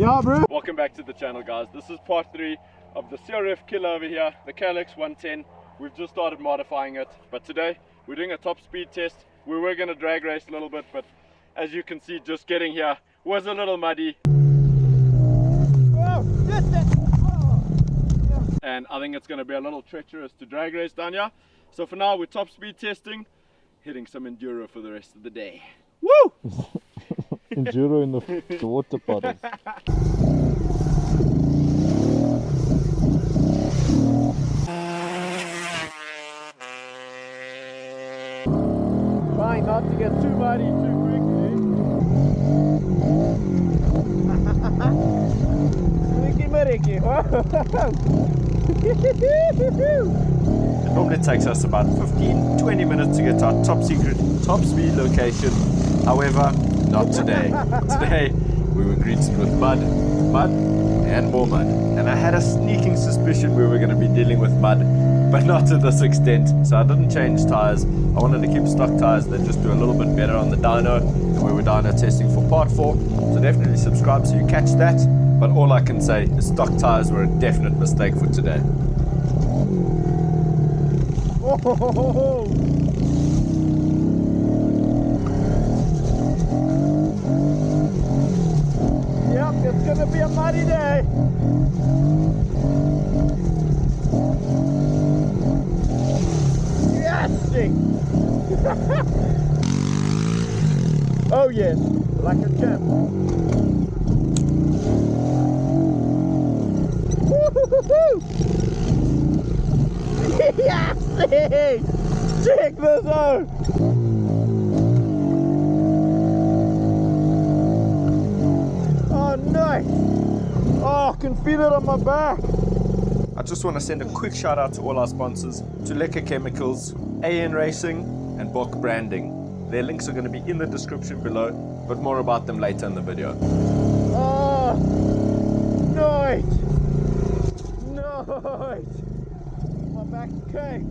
Yeah, bro. Welcome back to the channel, guys. This is part 3 of the CRF Killer over here, the KLX 110. We've just started modifying it, but today we're doing a top speed test. We were going to drag race a little bit, but as you can see, just getting here was a little muddy. And I think it's going to be a little treacherous to drag race down here. So for now, we're top speed testing, hitting some enduro for the rest of the day. Woo! Enduro in the water puddles. Trying not to get too muddy too quickly. Squeaky maricky. It normally takes us about 15-20 minutes to get to our top secret, top speed location. However, not today. Today we were greeted with mud, and more mud. And I had a sneaking suspicion we were going to be dealing with mud, but not to this extent. So I didn't change tires. I wanted to keep stock tires that just do a little bit better on the dyno. And we were dyno testing for part 4. So definitely subscribe so you catch that. But all I can say is stock tires were a definite mistake for today. Oh. Yep, it's gonna be a muddy day. Yes! Oh yes, like a champ. Woo-hoo-hoo-hoo! Yes! Check this out! Oh, nice! Oh, I can feel it on my back. I just want to send a quick shout out to all our sponsors, Thuleka Chemicals, AN Racing and Bok Branding. Their links are going to be in the description below, but more about them later in the video. Oh, Nooit! Nooit! My back's okay.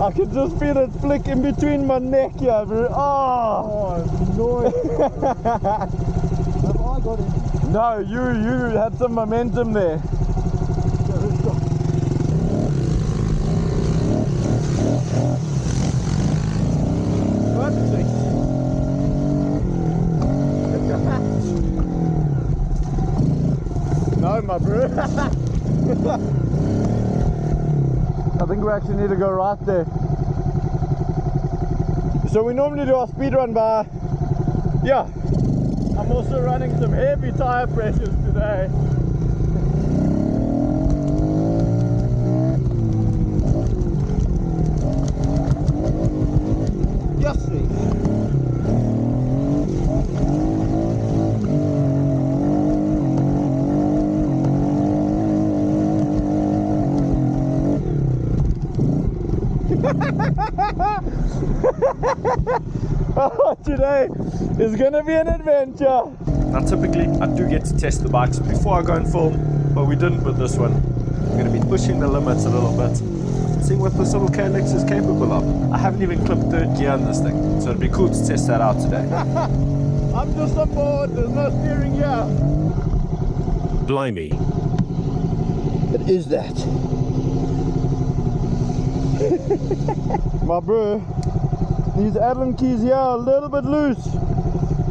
I can just feel it flick in between my neck here, bro. Oh, Nooit! Have I got it? No, you had some momentum there. No, my bro. I think we actually need to go right there. So we normally do our speed run by, yeah. I'm also running some heavy tire pressures today. Yes, oh, today is gonna be an adventure. Now typically I do get to test the bikes before I go and film, but we didn't with this one. We're going to be pushing the limits a little bit, seeing what this little KLX is capable of. I haven't even clipped third gear on this thing, so it'd be cool to test that out today. I'm just on board, there's no steering here. Blimey. It is that. My bro, these Allen keys here are a little bit loose,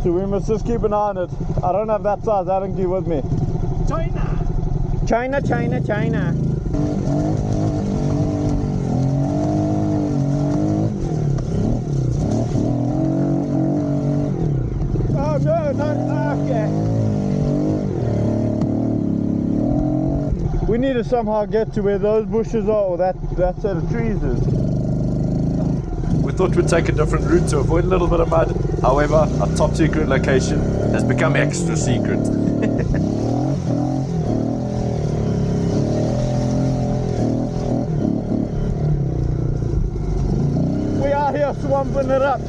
so we must just keep an eye on it. I don't have that size Allen key with me. China. Oh no, not okay. We need to somehow get to where those bushes are, or that set of trees is. We thought we'd take a different route to avoid a little bit of mud. However, our top secret location has become extra secret. We are here swamping it up.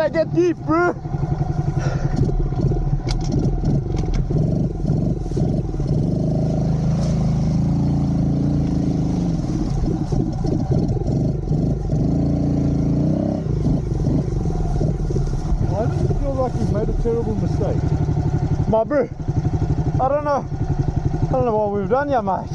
they get deep, bro. Why does it feel like we've made a terrible mistake? My bro, I don't know what we've done here, mate.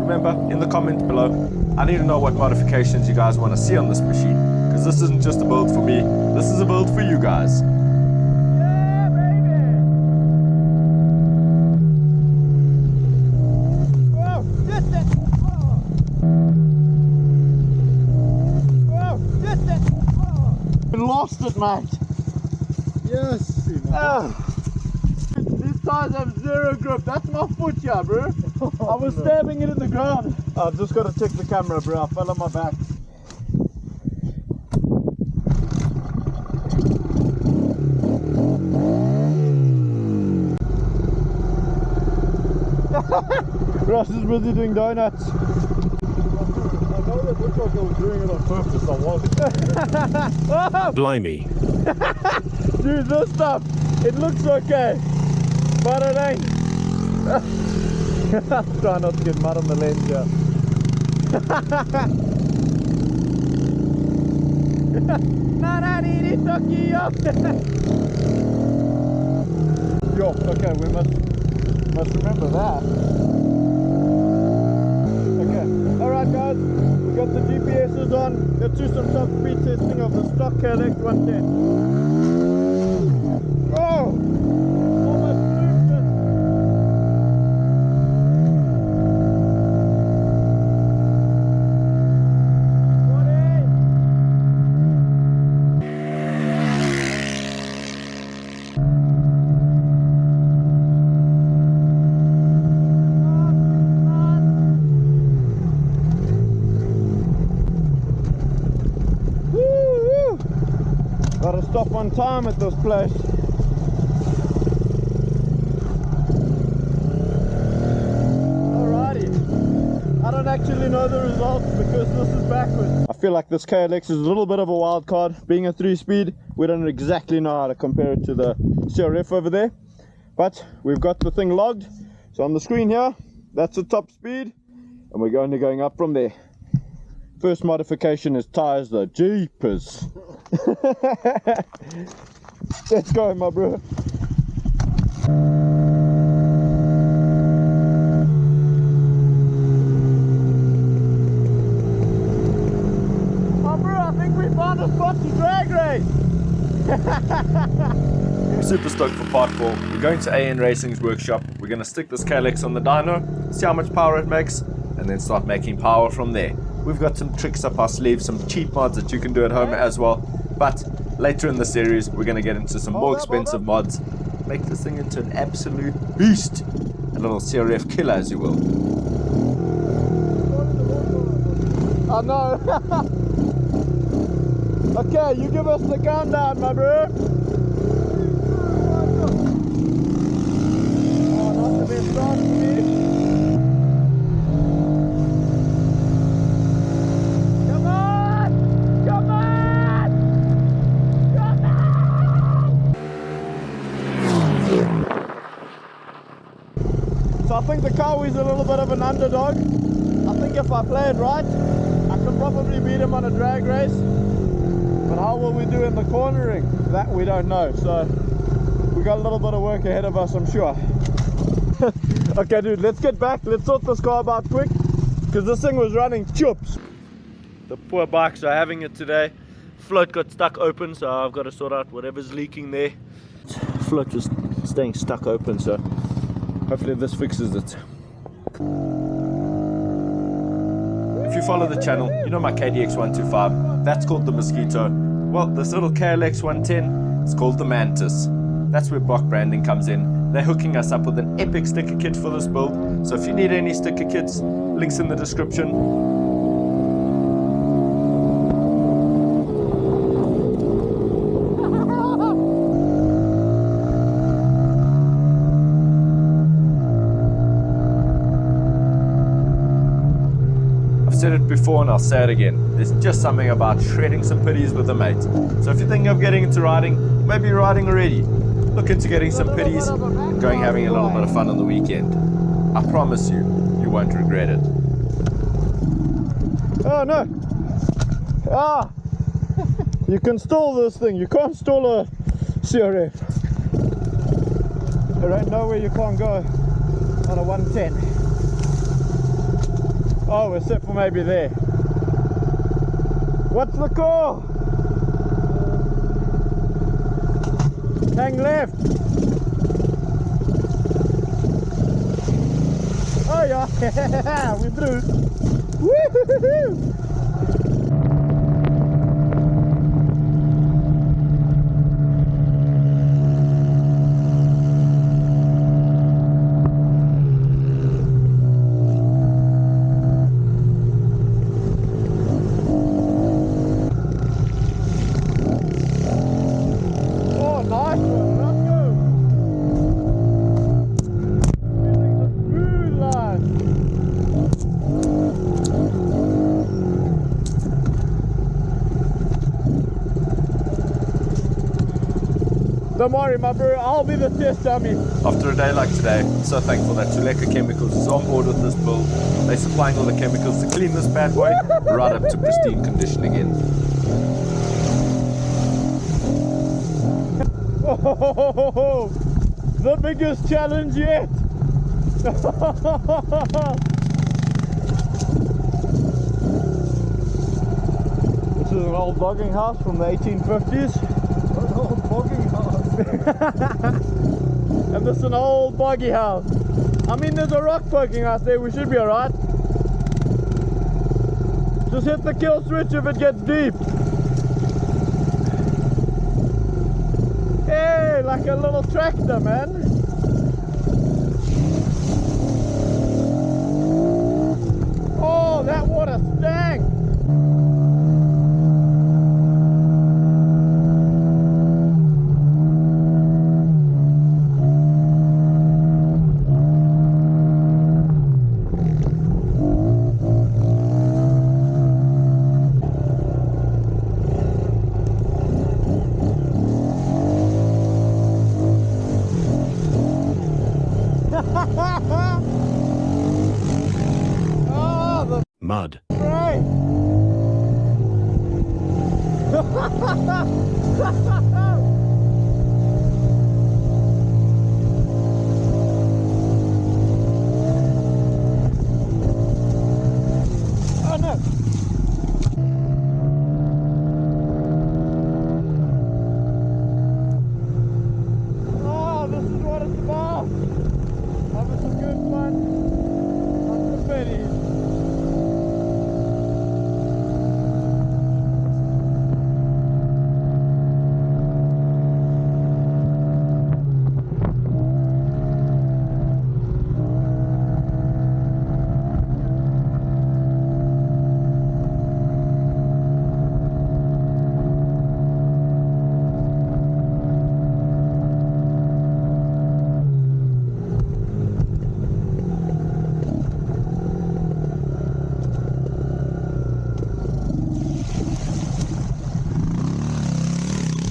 Remember, in the comments below, I need to know what modifications you guys want to see on this machine, because this isn't just a build for me, this is a build for you guys. Yeah, baby. Whoa, get that. Whoa, get that. We lost it, mate. Yes. Oh. These tires have zero grip. That's my foot here, bro. I was stabbing it in the ground. I've just got to check the camera, bro. I fell on my back. Ross is busy doing donuts. I know that looked like I was doing it on purpose. I wasn't. Oh, Blimey. dude, this stuff, it looks okay, but it ain't. Try not to get mud on the lens here. Yo, okay, we must remember that. Okay, alright guys, we got the GPS's on. Let's do some top speed testing of the stock KLX 110. Oh! Almost looped it. Gotta stop on time at this place. Alrighty. I don't actually know the results because this is backwards. I feel like this KLX is a little bit of a wild card. Being a 3-speed, we don't exactly know how to compare it to the CRF over there. But we've got the thing logged. So on the screen here, that's the top speed. And we're only going up from there. First modification is tires though. Jeepers. Let's go, my bro. My bro, I think we found a spot to drag race. I'm super stoked for part 4. We're going to AN Racing's workshop. We're going to stick this KLX on the dyno, see how much power it makes, and then start making power from there. We've got some tricks up our sleeves, some cheap mods that you can do at home as well. But later in the series, we're going to get into some more expensive mods. Make this thing into an absolute beast. A little CRF killer, as you will. I know. Okay, you give us the countdown, my bro. Oh, not the best start for me. Come on! Come on! Come on! So I think the Kawi's a little bit of an underdog. I think if I play it right, I can probably beat him on a drag race. But how will we do in the cornering? That we don't know. So we got a little bit of work ahead of us, I'm sure. Okay, dude, let's get back. Let's sort this car out quick, because this thing was running chips. The poor bikes are having it today. Float got stuck open, so I've got to sort out whatever's leaking there. Float was staying stuck open, so hopefully this fixes it. If you follow the channel, you know my KDX 125. That's called the Mosquito. Well, this little KLX 110 is called the Mantis. That's where Bok Branding comes in. They're hooking us up with an epic sticker kit for this build. So if you need any sticker kits, links in the description. I've said it before and I'll say it again. There's just something about shredding some pitties with a mate. So if you're thinking of getting into riding, maybe you're riding already, look into getting some pitties and going having a little bit of fun on the weekend. I promise you, you won't regret it. Oh no! Ah! You can stall this thing, you can't stall a CRF. There ain't nowhere you can't go on a 110. Oh, except for maybe there. What's the call? Hang left. Oh yeah, we through. Woo-hoo-hoo-hoo. Don't worry, my bro, I'll be the test dummy. After a day like today, I'm so thankful that Thuleka Chemicals is on board with this build. They're supplying all the chemicals to clean this bad boy right up to pristine condition again. Oh, the biggest challenge yet. This is an old logging house from the 1850s. An old logging house. And this is an old boggy house. I mean, there's a rock poking out there, we should be alright. Just hit the kill switch if it gets deep. Hey, like a little tractor, man. Oh, that water stank. Mud. Right. Oh no. Oh, this is what it's about. Having some good fun on the petties.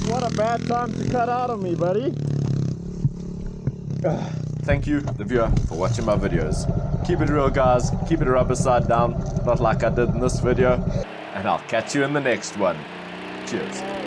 What a bad time to cut out on me, buddy. Thank you, the viewer, for watching my videos. Keep it real, guys. Keep it rubber side down, not like I did in this video. And I'll catch you in the next one. Cheers. Hey,